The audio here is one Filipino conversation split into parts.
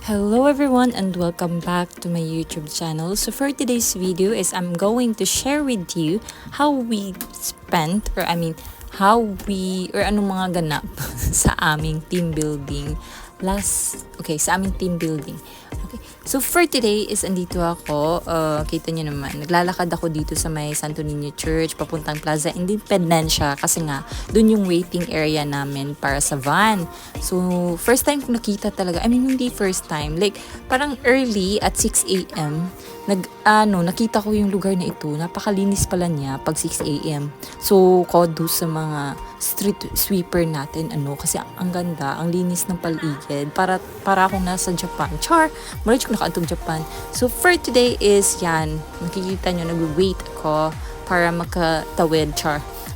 Hello everyone and welcome back to my YouTube channel. So for today's video is I'm going to share with you how we spent or anong mga ganap sa aming team building sa aming team building. Okay. So for today is andito ako, kita niyo naman, naglalakad ako dito sa may Santo Niño Church papuntang Plaza Independencia kasi nga dun yung waiting area namin para sa van. So first time ko nakita talaga, hindi first time, like parang early at 6 a.m. nakita ko yung lugar na ito. Napakalinis pala niya pag 6 a.m. So kudos sa mga street sweeper natin kasi ang ganda, ang linis ng paligid. Para akong nasa Japan. Marriage ko nakaantong Japan. So for today is yan, makikita nyo, nag-wait ako para makatawid.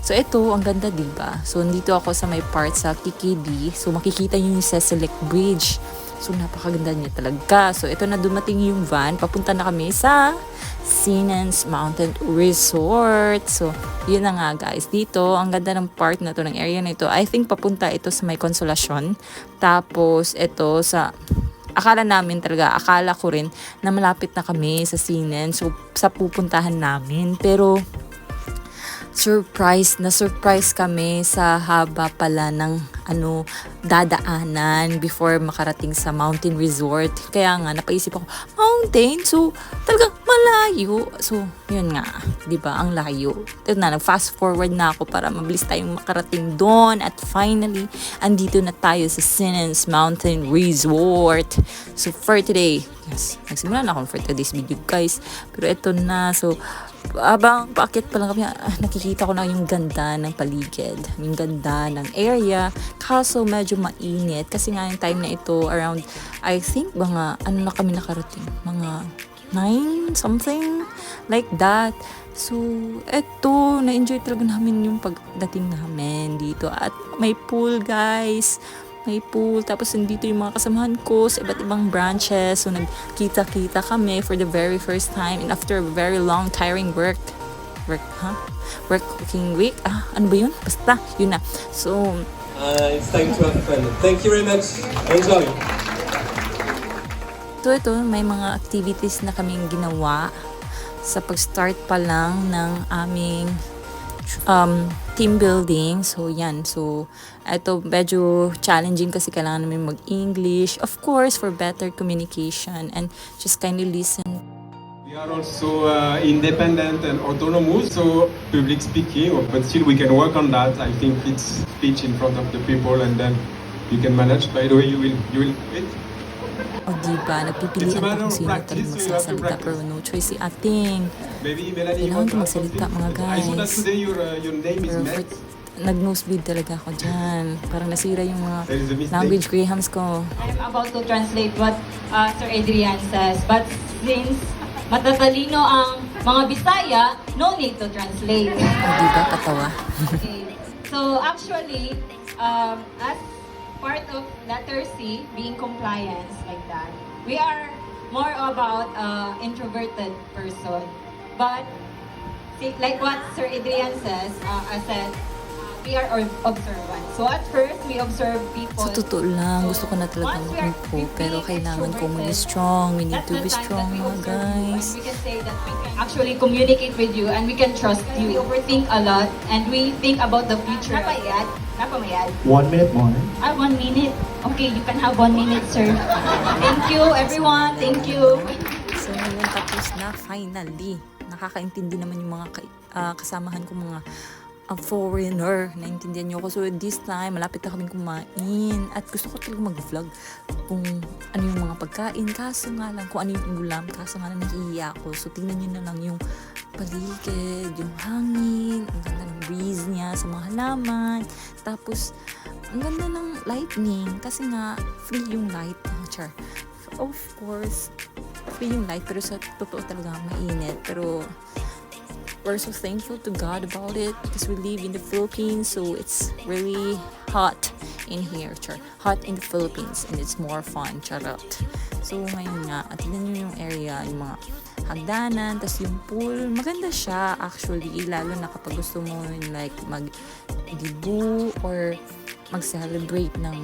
So ito, ang ganda diba? So nandito ako sa may part sa KKD. So makikita nyo yung Cecilic Bridge. So napakaganda niya talaga. So ito na, dumating yung van. Papunta na kami sa Sinan's Mountain Resort. So yun na nga guys. Dito, ang ganda ng part na to, ng area na ito. I think papunta ito sa may Consolacion. Tapos ito sa akala ko rin na malapit na kami sa Sinan. So sa pupuntahan namin. Pero surprise kami sa haba pala ng dadaanan before makarating sa mountain resort. Kaya nga napaisip ako, mountain? So talagang malayo. So yun nga, 'di ba? Ang layo. Ito na, nag-fast forward na ako para mabilis tayong makarating doon at finally andito na tayo sa Sinan's Mountain Resort. So for today, yes, nagsimula na ako for today's video guys. Pero ito na, so habang paakyat pa lang kami, nakikita ko na yung ganda ng paligid, yung ganda ng area. Kaso medyo mainit kasi nga yung time na ito around, I think mga na kami nakarating, mga 9 something like that. So eto, na-enjoy talaga namin yung pagdating namin dito. At may pool guys, may pool. Tapos nandito yung mga kasamahan ko sa iba't ibang branches. So nagkita-kita kami for the very first time and after a very long tiring working week. Ano ba yun? Basta, yun na. So it's time to have fun. Thank you very much. Enjoy. ito, may mga activities na kaming ginawa sa pag-start pa lang ng aming team building. So yan, so ito medyo challenging kasi kailangan namin mag-English, of course, for better communication and just kindly listen. We are also independent and autonomous, so public speaking, but still we can work on that. I think it's speech in front of the people and then you can manage. By the way, you will quit. O diba, nagpipilian pa kung sino talagang magsasalita, pero no choice si ating. Kailangan ko magsalita mga guys. I saw that today your name is Matt. Nag-nosebleed talaga ako dyan. Parang nasira yung mga language grahams ko. I'm about to translate what Sir Adrian says, but since matatalino ang mga Bisaya, no need to translate. O diba, katawa. Okay. So actually, as part of letter C, being compliance like that, we are more about introverted person. But see, like what Sir Adrian says, I said, we are observant. So at first, we observe people. Sa totoo lang, gusto ko na talagang magpo, pero kailangan ko maging strong. We need to be strong mga guys. We can say that we can actually communicate with you and we can trust you. We overthink a lot and we think about the future. Napamayad. 1 minute more. 1 minute. Okay, you can have 1 minute, sir. Thank you, everyone. Thank you. So ngayon tapos na, finally. Nakakaintindi naman yung mga kasamahan ko, mga foreigner. Naintindihan niyo ako. So this time, malapit na kaming kumain. At gusto ko talaga mag-vlog kung ano yung mga pagkain. Kaso nga lang, kung ano yung ulam. Kaso nga lang, nahihiya ako. So tingnan niyo na lang yung paligid, yung hangin, ang ganda ng breeze niya sa mga halaman. Tapos, ang ganda ng lightning. Kasi nga, free yung light. Of course, free yung light. Pero sa totoo talaga, mainit. Pero we're so thankful to God about it because we live in the Philippines, so it's really hot in here, hot in the Philippines, and it's more fun, charot. So ngayon nga, at tignan nyo yung area, yung mga hagdanan, tas yung pool, maganda siya actually, lalo na kapag gusto mo like mag-dibu or mag-celebrate ng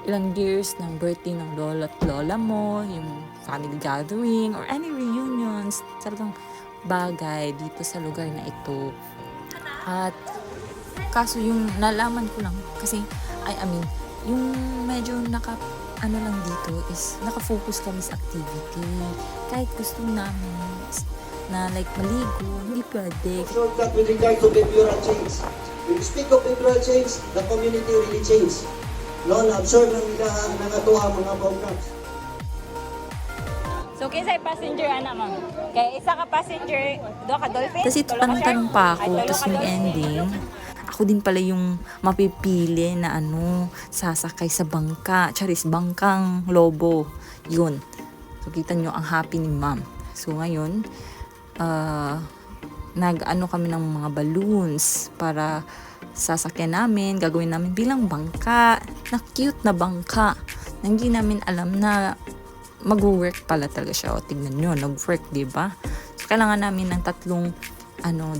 ilang years ng birthday ng lola at lola mo, yung family gathering, or any reunions, talagang bagay dito sa lugar na ito. At kaso yung nalaman ko lang, kasi, I mean, yung medyo lang dito is nakafocus kami sa activity. Kahit gusto namin na like maligo, hindi pwede. Shortcut with regard to behavioral change. When you speak of behavioral change, the community really changed. No, na-absorb ng nila nakatuwa mga programs. So, kinsay passenger, ma'am? Kaya isa ka passenger, do ka dolphin? Tapos ito tanong pa ako, tapos yung ending, ako din pala yung mapipili na sasakay sa bangka. Charis, bangkang lobo. Yun. So, kita nyo ang happy ni ma'am. So, ngayon, kami ng mga balloons para sasakyan namin, gagawin namin bilang bangka. Na cute na bangka. Na hindi namin alam na mag-work pala talaga siya. O, tignan nyo, nag-work, diba? So, kailangan namin ng 3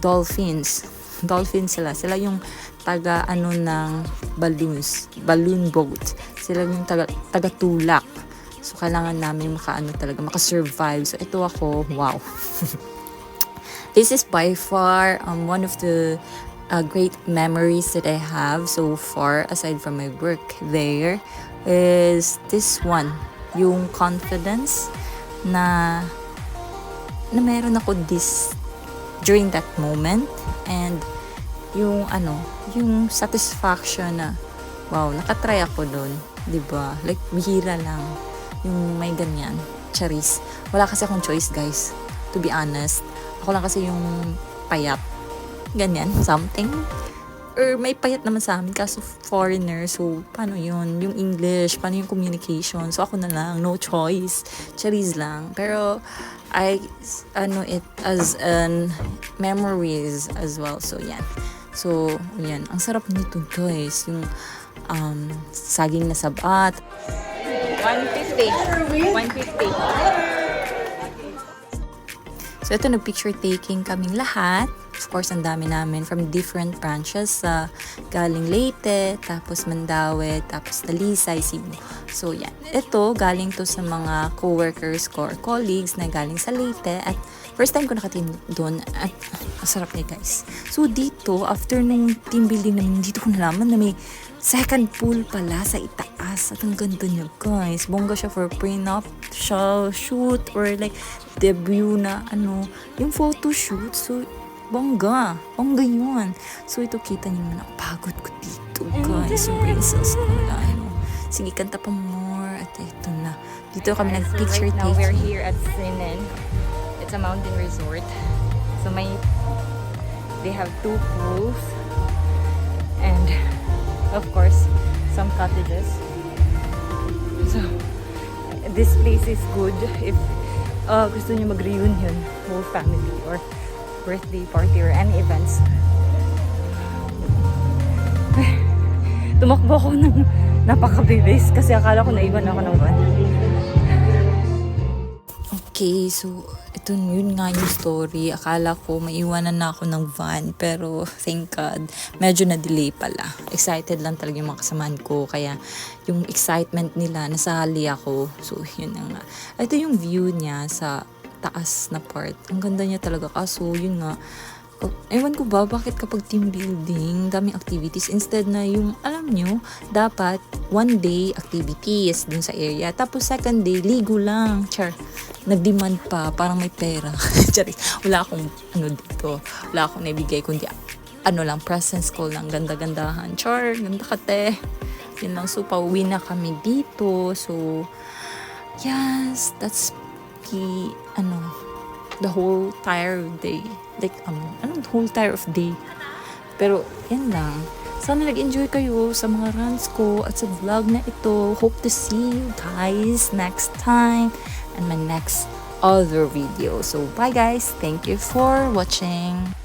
dolphins. Dolphins sila. Sila yung ng balloons. Balloon boat. Sila yung taga-tulak. So, kailangan namin maka-survive. So, ito ako, wow. This is by far one of the great memories that I have so far, aside from my work there, is this one. Yung confidence na meron ako during that moment, and yung satisfaction na wow, nakatry ako doon, 'di ba? Like bihira lang yung may ganyan. Charis. Wala kasi akong choice, guys. To be honest, ako lang kasi yung payat. Ganyan, something. Or may payat naman sa amin kaso foreigner. So, paano yun? Yung English, paano yung communication? So, ako na lang, no choice. Charis lang. Pero, it as an memories as well. So, yan. So, yan. Ang sarap nito, guys. Yung saging na sabat. 150. 150. So, ito, nag-picture taking kaming lahat. Of course, ang dami namin from different branches. Galing Leyte, tapos Mandaue, tapos Talisay, Cebu. So, yan. Ito, galing to sa mga co-workers ko or colleagues na galing sa Leyte. At first time ko nakatim doon. At masarap niya, guys. So, dito, after nung team building namin, dito ko nalaman na may second pool pala sa itaas. At ang ganda niya, guys. Bongga siya for prenup shoot or like debut na yung photo shoot. So, bongga yun. So, ito kita niyo naman ang pagod ko dito, guys. Yung princess ko na, sige, kanta pa more. At ito na. Dito kami nag-picture Right now, taking. we're here at Sinin. It's a mountain resort. So, they have 2 pools. And, of course, some cottages. So, this place is good if gusto niyo mag-reunion, whole family, or birthday party, or any events. Tumakbo ako ng napakabilis kasi akala ko naiwan ako ng van. Okay, so yun nga yung story. Akala ko maiwanan na ako ng van, pero thank God, medyo na-delay pala. Excited lang talaga yung mga kasamahan ko, kaya yung excitement nila, nasali ako. So, yun na nga. Ito yung view niya sa taas na part. Ang ganda niya talaga. Kaso, yun nga, ewan ko ba, bakit kapag team building, daming activities, instead na yung, alam nyo, dapat one day activities dun sa area, tapos second day, ligo lang. Char, nag-demand pa, parang may pera. Char, wala akong, dito, wala akong naibigay, kundi, lang, presence call lang, ganda-gandahan. Char, ganda ka, te. Yun lang, so, pauwi na kami dito. So, yes, that's the whole entire day. Like, whole entire of day. Pero, yan lang. Sana nag-enjoy kayo sa mga runs ko at sa vlog na ito. Hope to see you guys next time and my next other video. So, bye guys. Thank you for watching.